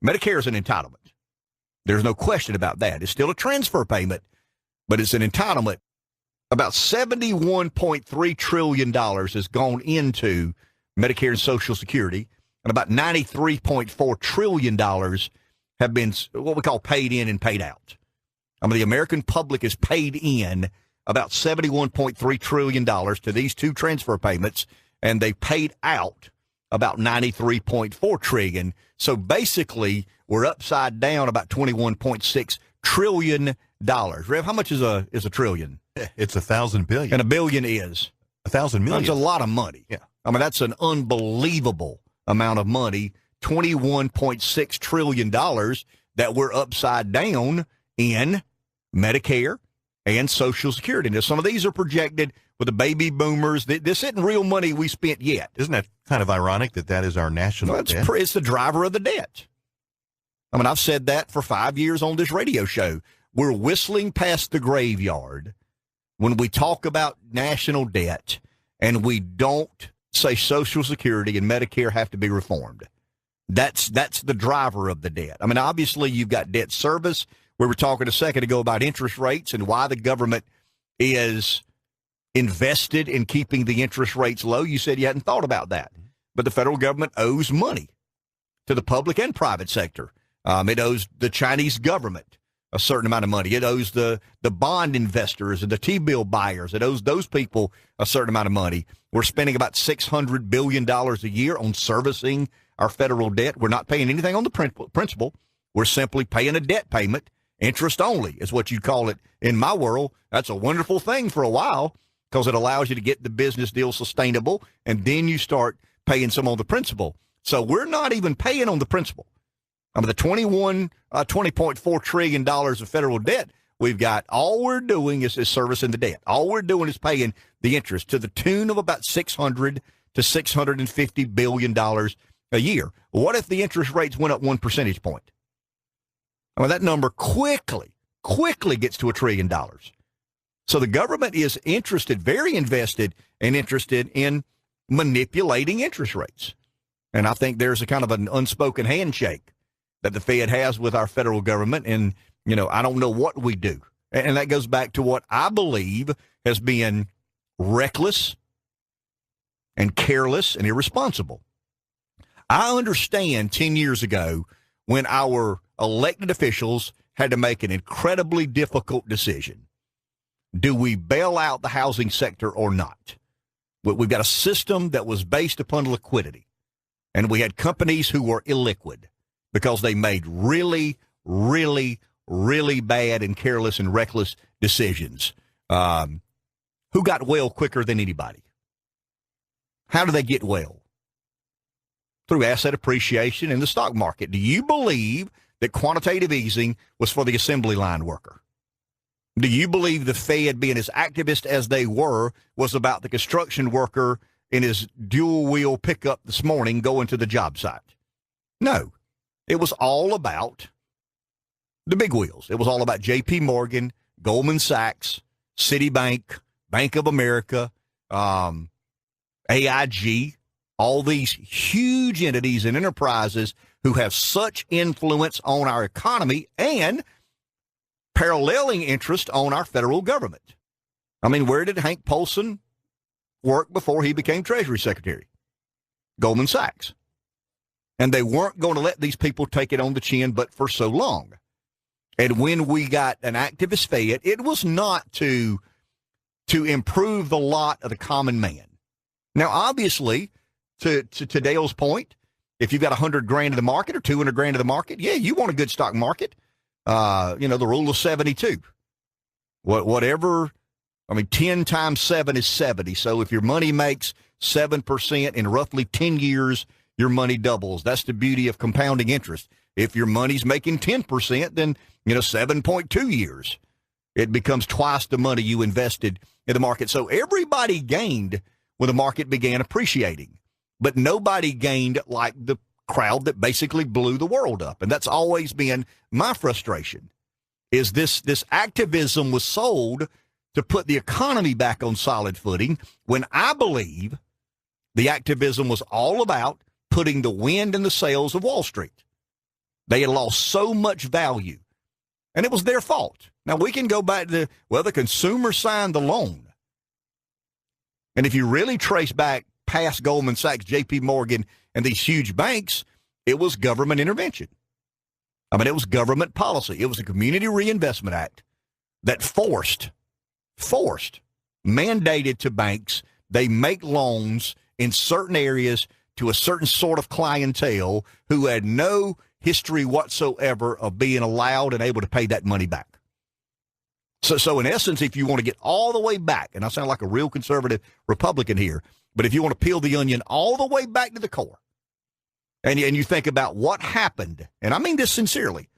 Medicare is an entitlement. There's no question about that. It's still a transfer payment, but it's an entitlement. About $71.3 trillion has gone into Medicare and Social Security, and about $93.4 trillion have been what we call paid in and paid out. I mean, the American public has paid in about $71.3 trillion to these two transfer payments, and they paid out about $93.4 trillion. So basically, we're upside down about $21.6 trillion. Rev, how much is a trillion? It's 1,000 billion. And a billion is? 1,000 million. That's a lot of money. Yeah. I mean, that's an unbelievable amount of money, $21.6 trillion that we're upside down in Medicare and Social Security. Now, some of these are projected with the baby boomers. This isn't real money we spent yet. Isn't that kind of ironic that is our national debt? It's the driver of the debt. I mean, I've said that for 5 years on this radio show. We're whistling past the graveyard when we talk about national debt, and we don't say Social Security and Medicare have to be reformed. That's the driver of the debt. I mean, obviously, you've got debt service. We were talking a second ago about interest rates and why the government is invested in keeping the interest rates low. You said you hadn't thought about that. But the federal government owes money to the public and private sector. It owes the Chinese government a certain amount of money. It owes the bond investors and the T-bill buyers. It owes those people a certain amount of money. We're spending about $600 billion a year on servicing our federal debt. We're not paying anything on the principal. We're simply paying a debt payment. Interest only is what you call it in my world. That's a wonderful thing for a while because it allows you to get the business deal sustainable, and then you start paying some on the principal. So we're not even paying on the principal. I mean, the $20.4 trillion of federal debt we've got, all we're doing is servicing the debt. All we're doing is paying the interest to the tune of about $600 to $650 billion a year. What if the interest rates went up 1 percentage point? I mean, that number quickly gets to $1 trillion. So the government is very invested and interested in manipulating interest rates. And I think there's a kind of an unspoken handshake that the Fed has with our federal government. And, I don't know what we do. And that goes back to what I believe has been reckless and careless and irresponsible. I understand 10 years ago when our elected officials had to make an incredibly difficult decision. Do we bail out the housing sector or not? We've got a system that was based upon liquidity, and we had companies who were illiquid because they made really, really, really bad and careless and reckless decisions. Who got well quicker than anybody? How do they get well? Through asset appreciation in the stock market. Do you believe that quantitative easing was for the assembly line worker? Do you believe the Fed, being as activist as they were, was about the construction worker in his dual-wheel pickup this morning going to the job site? No. It was all about the big wheels. It was all about J.P. Morgan, Goldman Sachs, Citibank, Bank of America, AIG, all these huge entities and enterprises who have such influence on our economy and paralleling interest on our federal government. I mean, where did Hank Paulson work before he became Treasury Secretary? Goldman Sachs. And they weren't going to let these people take it on the chin but for so long. And when we got an activist Fed, it was not to improve the lot of the common man. Now, obviously, to Dale's point, if you've got $100,000 in the market or $200,000 in the market, yeah, you want a good stock market. The rule of 72. Whatever, 10 times 7 is 70. So if your money makes 7% in roughly 10 years, your money doubles. That's the beauty of compounding interest. If your money's making 10%, then, 7.2 years, it becomes twice the money you invested in the market. So everybody gained when the market began appreciating, but nobody gained like the crowd that basically blew the world up. And that's always been my frustration, is this activism was sold to put the economy back on solid footing when I believe the activism was all about putting the wind in the sails of Wall Street. They had lost so much value, and it was their fault. Now, we can go back to, the consumer signed the loan. And if you really trace back past Goldman Sachs, J.P. Morgan, and these huge banks, it was government intervention. I mean, it was government policy. It was a Community Reinvestment Act that mandated to banks they make loans in certain areas to a certain sort of clientele who had no history whatsoever of being allowed and able to pay that money back. So in essence, if you want to get all the way back, and I sound like a real conservative Republican here, but if you want to peel the onion all the way back to the core, and you think about what happened, and I mean this sincerely,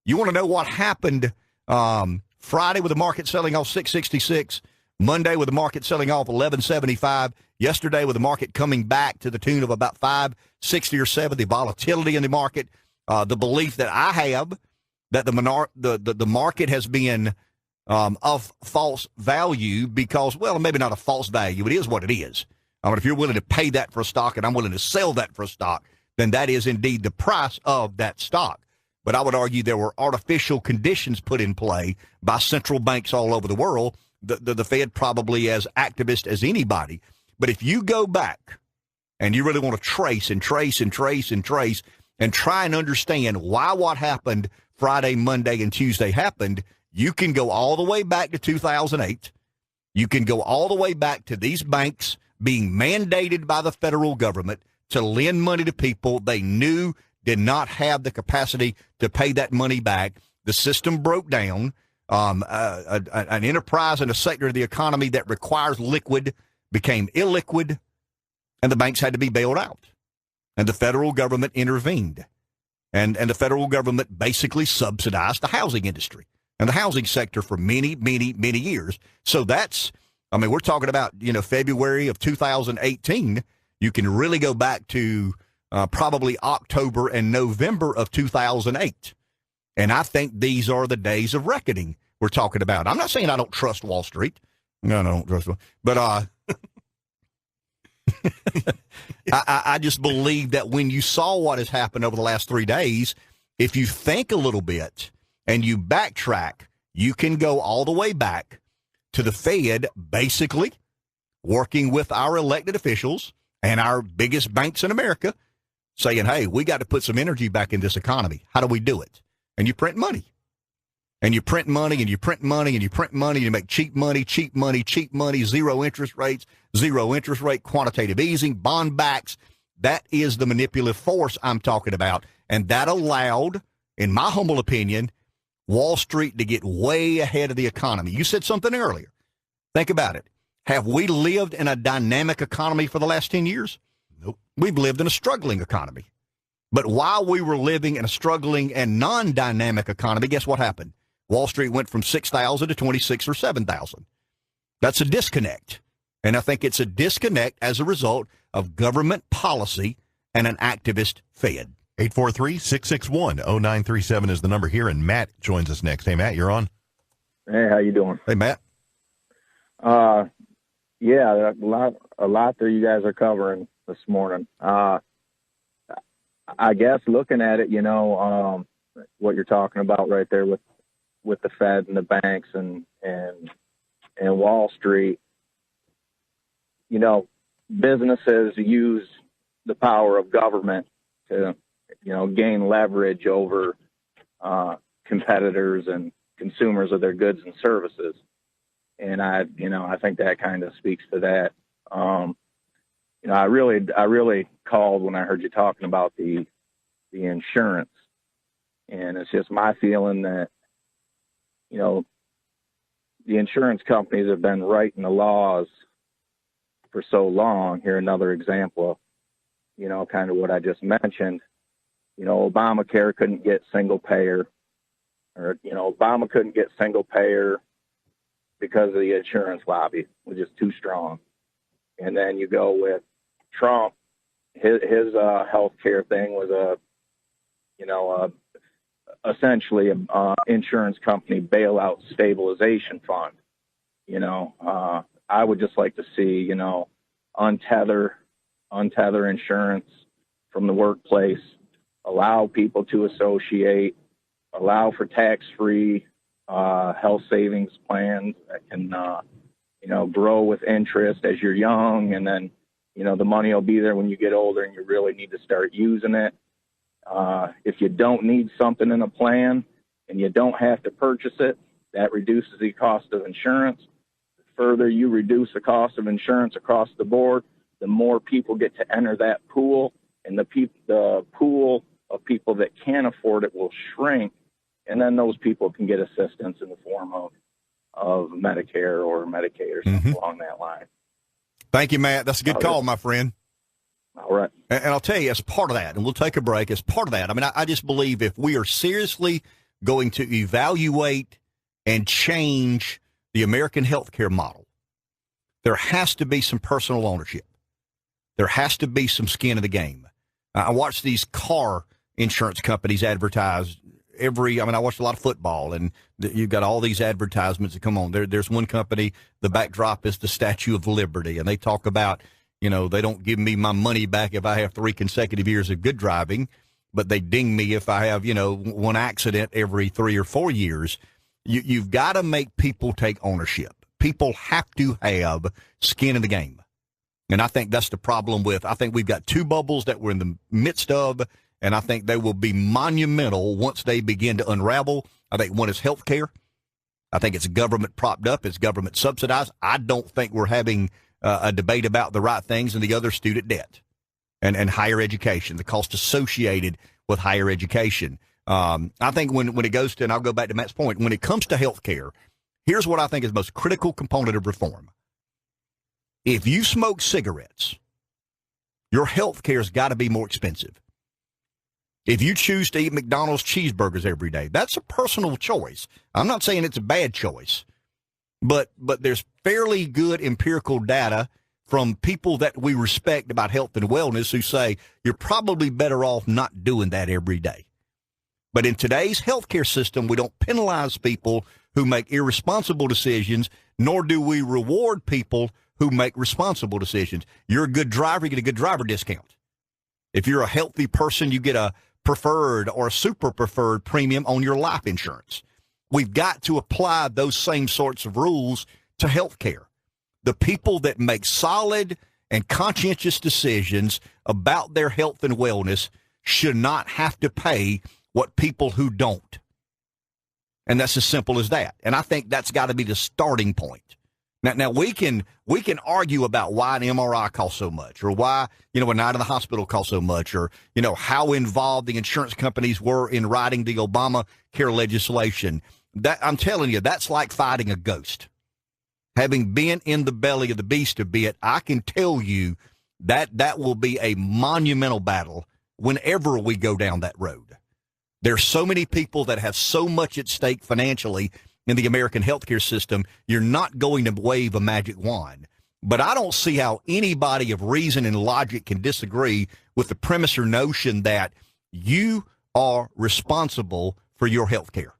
you want to know what happened Friday with the market selling off 666, Monday with the market selling off 1175, yesterday with the market coming back to the tune of about 560 or 70, volatility in the market, the belief that I have that the market has been of false value because, well, maybe not a false value. It is what it is. I mean, if you're willing to pay that for a stock and I'm willing to sell that for a stock, then that is indeed the price of that stock. But I would argue there were artificial conditions put in play by central banks all over the world, the Fed probably as activist as anybody. But if you go back and you really want to trace and try and understand why what happened Friday, Monday, and Tuesday happened, you can go all the way back to 2008. You can go all the way back to these banks being mandated by the federal government to lend money to people they knew did not have the capacity to pay that money back. The system broke down. An enterprise and a sector of the economy that requires liquid became illiquid, and the banks had to be bailed out. And the federal government intervened. And the federal government basically subsidized the housing industry and the housing sector for many, many, many years. So that's, I mean, we're talking about, February of 2018. You can really go back to probably October and November of 2008. And I think these are the days of reckoning we're talking about. I'm not saying I don't trust Wall Street. No, I don't trust them. But I just believe that when you saw what has happened over the last 3 days, if you think a little bit and you backtrack, you can go all the way back to the Fed basically working with our elected officials and our biggest banks in America saying, hey, we got to put some energy back in this economy. How do we do it? And you print money. And you print money, and you print money, and you print money, and you make cheap money, zero interest rates, zero interest rate, quantitative easing, bond backs. That is the manipulative force I'm talking about. And that allowed, in my humble opinion, Wall Street to get way ahead of the economy. You said something earlier. Think about it. Have we lived in a dynamic economy for the last 10 years? Nope. We've lived in a struggling economy. But while we were living in a struggling and non-dynamic economy, guess what happened? Wall Street went from 6,000 to 26 or 7,000. That's a disconnect. And I think it's a disconnect as a result of government policy and an activist Fed. 843-661-0937 is the number here, and Matt joins us next. Hey, Matt, you're on. Hey, how you doing? Hey, Matt. Yeah, a lot that you guys are covering this morning. I guess looking at it, what you're talking about right there with the Fed and the banks and Wall Street, businesses use the power of government to, gain leverage over competitors and consumers of their goods and services. And I think that kind of speaks to that. I really called when I heard you talking about the insurance, and it's just my feeling that, the insurance companies have been writing the laws for so long. Here, another example of, kind of what I just mentioned. Obamacare couldn't get single payer, or, Obama couldn't get single payer because of the insurance lobby was just too strong. And then you go with Trump, his health care thing was essentially a insurance company bailout stabilization fund. I would just like to see, untether insurance from the workplace allow people to associate, allow for tax-free health savings plans that can, grow with interest as you're young, and then, the money will be there when you get older and you really need to start using it. If you don't need something in a plan and you don't have to purchase it, that reduces the cost of insurance. The further you reduce the cost of insurance across the board, the more people get to enter that pool, and the pool of people that can afford it will shrink, and then those people can get assistance in the form of Medicare or Medicaid or something along that line. Thank you, Matt. That's a good call, my friend. All right. And I'll tell you, as part of that, and we'll take a break, as part of that, I mean, I just believe if we are seriously going to evaluate and change the American healthcare model, there has to be some personal ownership. There has to be some skin in the game. I watch these car insurance companies advertise I watch a lot of football, and you've got all these advertisements that come on. There's one company, the backdrop is the Statue of Liberty, and they talk about, they don't give me my money back if I have 3 consecutive years of good driving, but they ding me if I have, one accident every 3 or 4 years. You've got to make people take ownership. People have to have skin in the game. And I think that's the problem I think we've got 2 bubbles that we're in the midst of, and I think they will be monumental once they begin to unravel. I think one is healthcare. I think it's government propped up. It's government subsidized. I don't think we're having a debate about the right things, and the other student debt and higher education, the cost associated with higher education. I think when it goes to, and I'll go back to Matt's point, when it comes to healthcare, here's what I think is the most critical component of reform. If you smoke cigarettes, your health care's got to be more expensive. If you choose to eat McDonald's cheeseburgers every day, that's a personal choice. I'm not saying it's a bad choice, but there's fairly good empirical data from people that we respect about health and wellness who say you're probably better off not doing that every day. But in today's healthcare system, we don't penalize people who make irresponsible decisions, nor do we reward people who make responsible decisions. You're a good driver, you get a good driver discount. If you're a healthy person, you get a preferred or a super preferred premium on your life insurance. We've got to apply those same sorts of rules to healthcare. The people that make solid and conscientious decisions about their health and wellness should not have to pay what people who don't. And that's as simple as that. And I think that's got to be the starting point. Now we can argue about why an MRI costs so much, or why, a night in the hospital costs so much, or, how involved the insurance companies were in writing the Obamacare legislation. That, I'm telling you, that's like fighting a ghost. Having been in the belly of the beast a bit, I can tell you that will be a monumental battle whenever we go down that road. There's so many people that have so much at stake financially in the American healthcare system, you're not going to wave a magic wand. But I don't see how anybody of reason and logic can disagree with the premise or notion that you are responsible for your healthcare.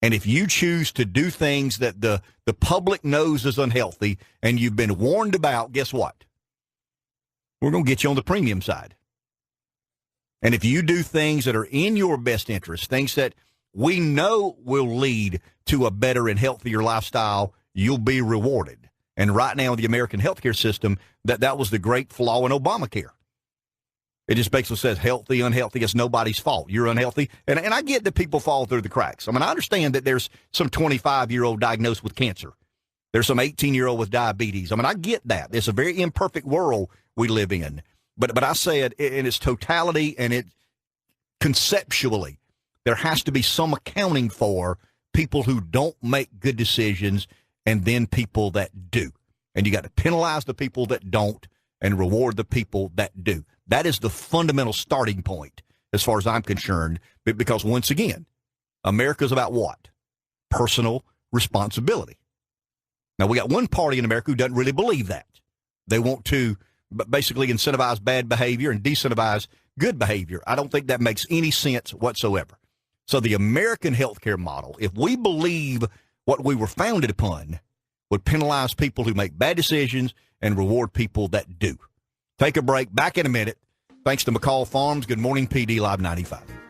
And if you choose to do things that the public knows is unhealthy and you've been warned about, guess what? We're going to get you on the premium side. And if you do things that are in your best interest, things that we know will lead to a better and healthier lifestyle, you'll be rewarded. And right now in the American healthcare system, that was the great flaw in Obamacare. It just basically says healthy, unhealthy, it's nobody's fault. You're unhealthy. And I get that people fall through the cracks. I mean, I understand that there's some 25-year-old diagnosed with cancer. There's some 18-year-old with diabetes. I mean, I get that. It's a very imperfect world we live in. But I say it in its totality and it conceptually, there has to be some accounting for people who don't make good decisions and then people that do. And you got to penalize the people that don't and reward the people that do. That is the fundamental starting point as far as I'm concerned, because once again, America's about what? Personal responsibility. Now, we got one party in America who doesn't really believe that. They want to basically incentivize bad behavior and decentivize good behavior. I don't think that makes any sense whatsoever. So the American healthcare model, if we believe what we were founded upon, would penalize people who make bad decisions and reward people that do. Take a break. Back in a minute. Thanks to McCall Farms. Good morning, PD Live 95.